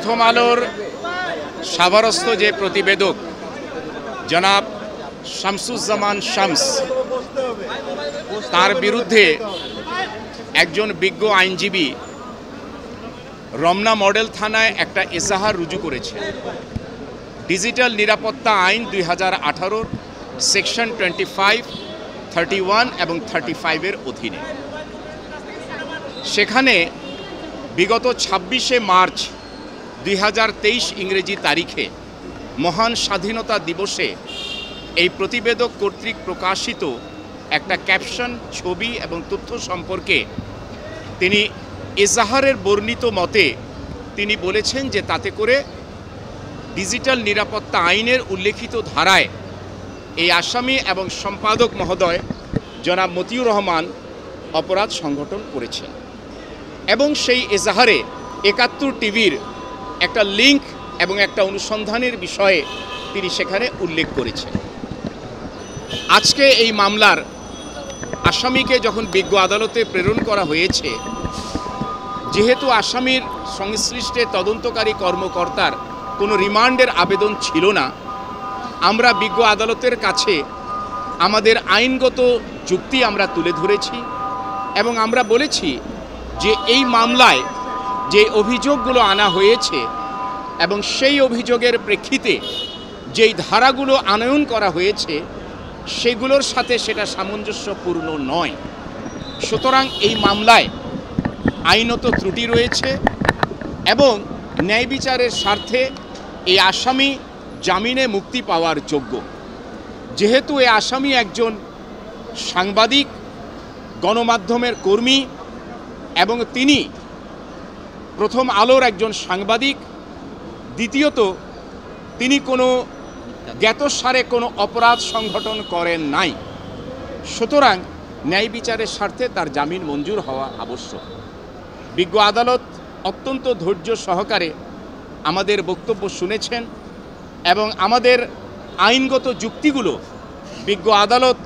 প্রথম আলোর সাভারস্থ যে প্রতিবেদক জনাব শামসুজ্জামান শামস, তার বিরুদ্ধে একজন বিজ্ঞ আইনজীবী রমনা মডেল থানায় একটা এজাহার রুজু করেছে। ডিজিটাল নিরাপত্তা আইন 2018 সেকশন 25, 31 এবং 35-এর অধীনে। সেখানে বিগত 26শে মার্চ 2023 ইংরেজি তারিখে মহান স্বাধীনতা দিবসে এই প্রতিবেদক কর্তৃক প্রকাশিত একটা ক্যাপশন, ছবি এবং তথ্য সম্পর্কে তিনি এজাহারের বর্ণিত মতে তিনি বলেছেন যে তাতে করে ডিজিটাল নিরাপত্তা আইনের উল্লেখিত ধারায় এই আসামি এবং সম্পাদক মহোদয় জনাব মতিউর রহমান অপরাধ সংগঠন করেছেন এবং সেই এজাহারে 71 টিভির একটা লিঙ্ক এবং একটা অনুসন্ধানের বিষয়ে তিনি সেখানে উল্লেখ করেছেন। আজকে এই মামলার আসামিকে যখন বিজ্ঞ আদালতে প্রেরণ করা হয়েছে, যেহেতু আসামির সংশ্লিষ্টে তদন্তকারী কর্মকর্তার কোনো রিমান্ডের আবেদন ছিল না, আমরা বিজ্ঞ আদালতের কাছে আমাদের আইনগত যুক্তি আমরা তুলে ধরেছি এবং আমরা বলেছি যে এই মামলায় যে অভিযোগগুলো আনা হয়েছে এবং সেই অভিযোগের প্রেক্ষিতে যেই ধারাগুলো আনয়ন করা হয়েছে সেগুলোর সাথে সেটা সামঞ্জস্যপূর্ণ নয়। সুতরাং এই মামলায় আইনত ত্রুটি রয়েছে এবং ন্যায় বিচারের স্বার্থে এই আসামি জামিনে মুক্তি পাওয়ার যোগ্য। যেহেতু এই আসামি একজন সাংবাদিক, গণমাধ্যমের কর্মী এবং তিনি প্রথম আলোর একজন সাংবাদিক, দ্বিতীয়ত তিনি কোনো জ্ঞাতসারে কোনো অপরাধ সংগঠন করেন নাই, সুতরাং ন্যায় বিচারের স্বার্থে তার জামিন মঞ্জুর হওয়া আবশ্যক। বিজ্ঞ আদালত অত্যন্ত ধৈর্য সহকারে আমাদের বক্তব্য শুনেছেন এবং আমাদের আইনগত যুক্তিগুলো বিজ্ঞ আদালত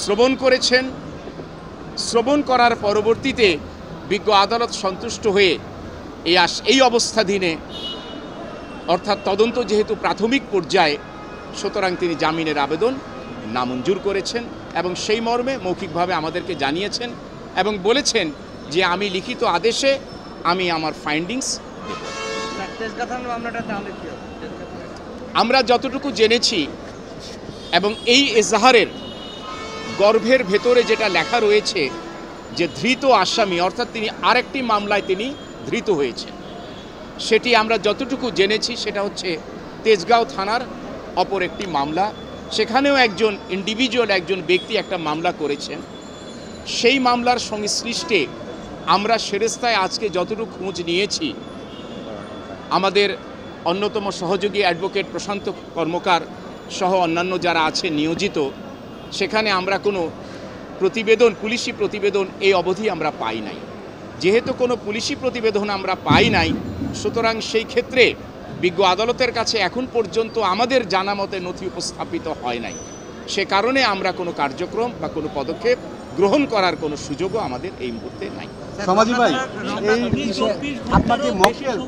শ্রবণ করেছেন। শ্রবণ করার পরবর্তীতে বিজ্ঞ আদালত সন্তুষ্ট হয়ে এই অবস্থাধীনে, অর্থাৎ তদন্ত যেহেতু প্রাথমিক পর্যায়ে, সুতরাং তিনি জামিনের আবেদন নামঞ্জুর করেছেন এবং সেই মর্মে মৌখিকভাবে আমাদেরকে জানিয়েছেন এবং বলেছেন যে আমি লিখিত আদেশে আমি আমার ফাইন্ডিংস দেব। আমরা যতটুকু জেনেছি এবং এই এজাহারের গর্ভের ভেতরে যেটা লেখা রয়েছে যে ধৃত আসামি, অর্থাৎ তিনি আরেকটি মামলায় তিনি ধৃত হয়েছেন, সেটি আমরা যতটুকু জেনেছি সেটা হচ্ছে তেজগাঁও থানার অপর একটি মামলা। সেখানেও একজন ইন্ডিভিজুয়াল, একজন ব্যক্তি একটা মামলা করেছেন। সেই মামলার সংশ্লিষ্টে আমরা সেরেস্তায় আজকে যতটুকু খোঁজ নিয়েছি, আমাদের অন্যতম সহযোগী অ্যাডভোকেট প্রশান্ত কর্মকার সহ অন্যান্য যারা আছে নিয়োজিত, সেখানে আমরা কোনো প্রতিবেদন, পুলিশি প্রতিবেদন এই অবধি আমরা পাই নাই। যেহেতু কোনো পুলিশি প্রতিবেদন আমরা পাই নাই, সুতরাং সেই ক্ষেত্রে বিজ্ঞ আদালতের কাছে এখন পর্যন্ত আমাদের জানা মতে নথি উপস্থাপিত হয় নাই। সে কারণে আমরা কোনো কার্যক্রম বা কোনো পদক্ষেপ গ্রহণ করার কোনো সুযোগও আমাদের এই মুহূর্তে নাই। সমাজি ভাই, আপনাকে মক্কেল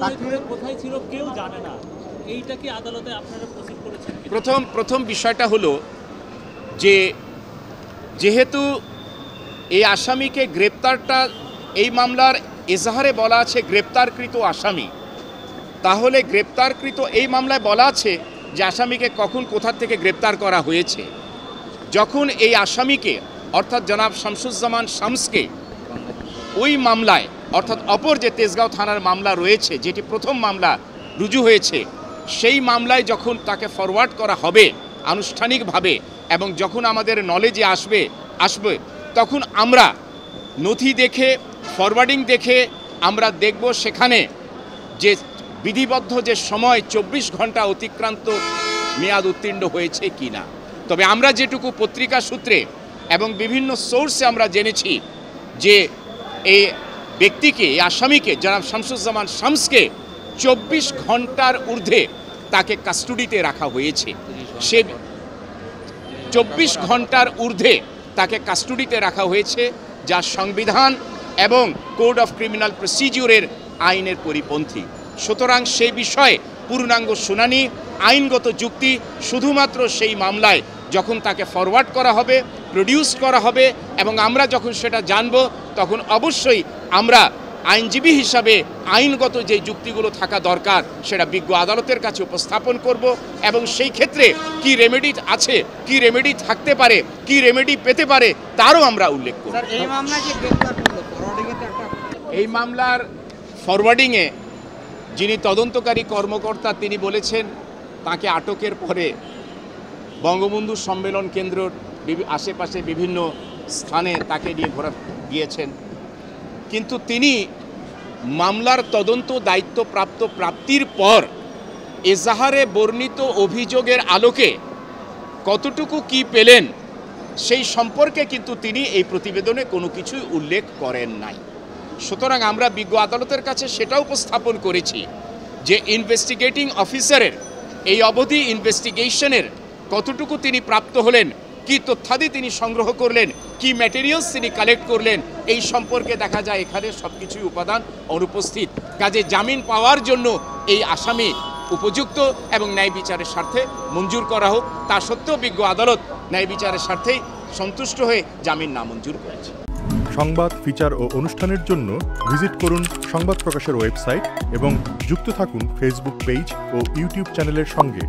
কোথায় ছিল কেউ জানে না, এইটা কি আদালতে আপনারা প্রসিড করেছেন? প্রথম বিষয়টা হলো যে যেহেতু এই আসামিকে গ্রেপ্তারটা, এই মামলার এজাহারে বলা আছে গ্রেপ্তারকৃত আসামি, তাহলে গ্রেপ্তারকৃত এই মামলায় বলা আছে যে আসামিকে কখন কোথা থেকে গ্রেপ্তার করা হয়েছে। যখন এই আসামিকে অর্থাৎ জনাব শামসুজ্জামান শামসকে ওই মামলায়, অর্থাৎ অপর যে তেজগাঁও থানার মামলা রয়েছে, যেটি প্রথম মামলা রুজু হয়েছে, সেই মামলায় যখন তাকে ফরওয়ার্ড করা হবে আনুষ্ঠানিকভাবে এবং যখন আমাদের নলেজে আসবে তখন আমরা নথি দেখে, ফরওয়ার্ডিং দেখে আমরা দেখব সেখানে যে বিধিবদ্ধ যে সময় 24 ঘন্টা অতিক্রান্ত মেয়াদ উত্তীর্ণ হয়েছে কি না। তবে আমরা যেটুকু পত্রিকা সূত্রে এবং বিভিন্ন সোর্সে আমরা জেনেছি যে এই ব্যক্তিকে, এই আসামিকে জনাব শামসুজ্জামান শামসকে 24 ঘন্টার ঊর্ধ্বে তাকে কাস্টডিতে রাখা হয়েছে। সে 24 ঘন্টার ঊর্ধ্বে তাকে কাস্টডিতে রাখা হয়েছে, যা সংবিধান এবং কোড অফ ক্রিমিনাল প্রসিডিউরের আইনের পরিপন্থী। সুতরাং সেই বিষয়ে পূর্ণাঙ্গ শুনানি, আইনগত যুক্তি শুধুমাত্র সেই মামলায় যখন তাকে ফরওয়ার্ড করা হবে, প্রডিউস করা হবে এবং আমরা যখন সেটা জানব তখন অবশ্যই আমরা আইনজীবী হিসাবে আইনগত যে যুক্তিগুলো থাকা দরকার সেটা বিজ্ঞ আদালতের কাছে উপস্থাপন করব এবং সেই ক্ষেত্রে কি রেমেডি আছে, কি রেমেডি থাকতে পারে, কি রেমেডি পেতে পারে তারও আমরা উল্লেখ করব। এই মামলার ফরওয়ার্ডিংয়ে যিনি তদন্তকারী কর্মকর্তা তিনি বলেছেন তাকে আটকের পরে বঙ্গবন্ধু সম্মেলন কেন্দ্রর আশেপাশে বিভিন্ন স্থানে তাকে নিয়ে ঘোরা গিয়েছেন, কিন্তু তিনি মামলার তদন্ত দায়িত্বপ্রাপ্ত প্রাপ্তির পর এজাহারে বর্ণিত অভিযোগের আলোকে কতটুকু কি পেলেন সেই সম্পর্কে কিন্তু তিনি এই প্রতিবেদনে কোনো কিছুই উল্লেখ করেন নাই। সুতরাং আমরা বিজ্ঞ আদালতের কাছে সেটা উপস্থাপন করেছি যে ইনভেস্টিগেটিং অফিসারের এই অবধি ইনভেস্টিগেশনের কতটুকু তিনি প্রাপ্ত হলেন, কি তথ্যাদি তিনি সংগ্রহ করলেন, কি ম্যাটেরিয়ালস তিনি কালেক্ট করলেন, এই সম্পর্কে দেখা যায় এখানে সব কিছুই উপাদান অনুপস্থিত। কাজে জামিন পাওয়ার জন্য এই আসামি উপযুক্ত এবং ন্যায় বিচারের স্বার্থে মঞ্জুর করা হোক, তা সত্ত্বেও বিজ্ঞ আদালত ন্যায় বিচারের স্বার্থেই সন্তুষ্ট হয়ে জামিন নামঞ্জুর করেছে। সংবাদ, ফিচার ও অনুষ্ঠানের জন্য ভিজিট করুন সংবাদ প্রকাশের ওয়েবসাইট এবং যুক্ত থাকুন ফেসবুক পেজ ও ইউটিউব চ্যানেলের সঙ্গে।